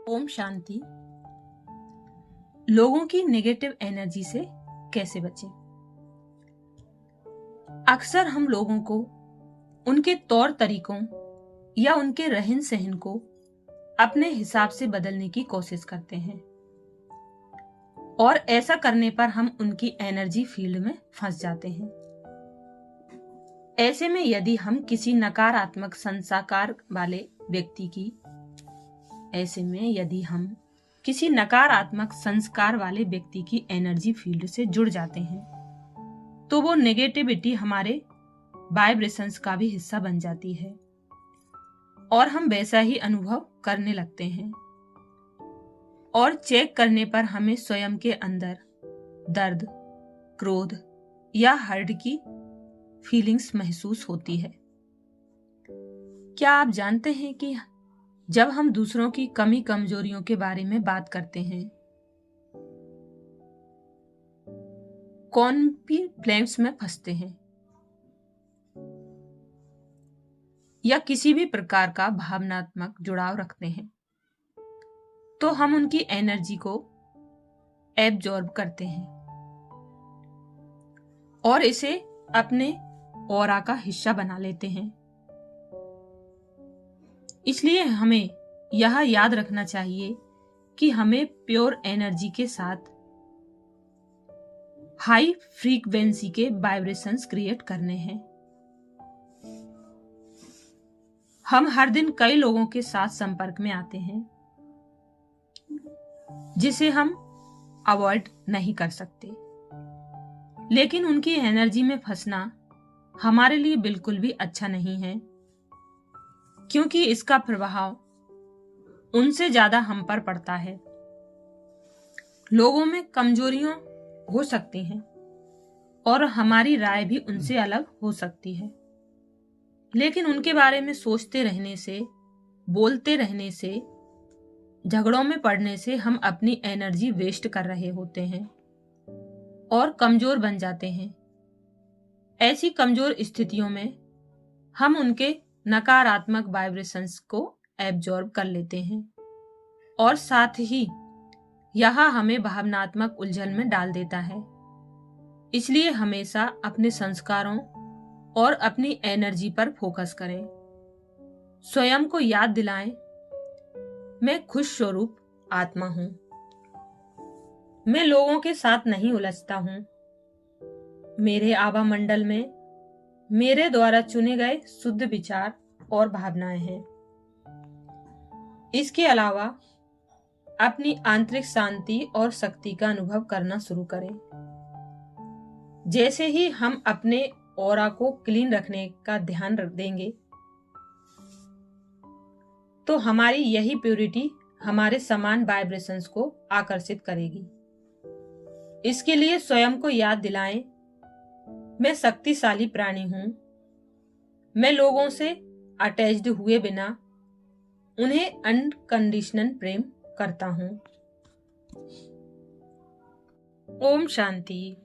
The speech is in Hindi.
ओम शांति। लोगों की नेगेटिव एनर्जी से कैसे बचें? अक्सर हम लोगों को उनके तौर तरीकों या उनके रहन सहन को अपने हिसाब से बदलने की कोशिश करते हैं और ऐसा करने पर हम उनकी एनर्जी फील्ड में फंस जाते हैं। ऐसे में यदि हम किसी नकारात्मक संस्कार वाले व्यक्ति की एनर्जी फील्ड से जुड़ जाते हैं तो वो नेगेटिविटी हमारे वाइब्रेशंस का भी हिस्सा बन जाती है और हम वैसा ही अनुभव करने लगते हैं। और चेक करने पर हमें स्वयं के अंदर दर्द, क्रोध या हर्ट की फीलिंग्स महसूस होती है। क्या आप जानते हैं कि जब हम दूसरों की कमी कमजोरियों के बारे में बात करते हैं, कॉन्फ्लिक्ट्स में फंसते हैं या किसी भी प्रकार का भावनात्मक जुड़ाव रखते हैं, तो हम उनकी एनर्जी को एब्जॉर्ब करते हैं और इसे अपने ऑरा का हिस्सा बना लेते हैं। इसलिए हमें यह याद रखना चाहिए कि हमें प्योर एनर्जी के साथ हाई फ्रीक्वेंसी के वाइब्रेशंस क्रिएट करने हैं। हम हर दिन कई लोगों के साथ संपर्क में आते हैं जिसे हम अवॉइड नहीं कर सकते, लेकिन उनकी एनर्जी में फंसना हमारे लिए बिल्कुल भी अच्छा नहीं है, क्योंकि इसका प्रभाव उनसे ज्यादा हम पर पड़ता है। लोगों में कमजोरियां हो सकती हैं और हमारी राय भी उनसे अलग हो सकती है, लेकिन उनके बारे में सोचते रहने से, बोलते रहने से, झगड़ों में पड़ने से हम अपनी एनर्जी वेस्ट कर रहे होते हैं और कमजोर बन जाते हैं। ऐसी कमजोर स्थितियों में हम उनके नकारात्मक वाइब्रेशंस को एब्जॉर्ब कर लेते हैं और साथ ही यह हमें भावनात्मक उलझन में डाल देता है। इसलिए हमेशा अपने संस्कारों और अपनी एनर्जी पर फोकस करें। स्वयं को याद दिलाएं, मैं खुश स्वरूप आत्मा हूं, मैं लोगों के साथ नहीं उलझता हूं, मेरे आभा मंडल में मेरे द्वारा चुने गए शुद्ध विचार और भावनाएं हैं। इसके अलावा अपनी आंतरिक शांति और शक्ति का अनुभव करना शुरू करें। जैसे ही हम अपने ऑरा को क्लीन रखने का ध्यान रख देंगे, तो हमारी यही प्योरिटी हमारे समान वाइब्रेशंस को आकर्षित करेगी। इसके लिए स्वयं को याद दिलाएं, मैं शक्तिशाली प्राणी हूं, मैं लोगों से अटैच्ड हुए बिना उन्हें अनकंडीशनल प्रेम करता हूं। ओम शांति।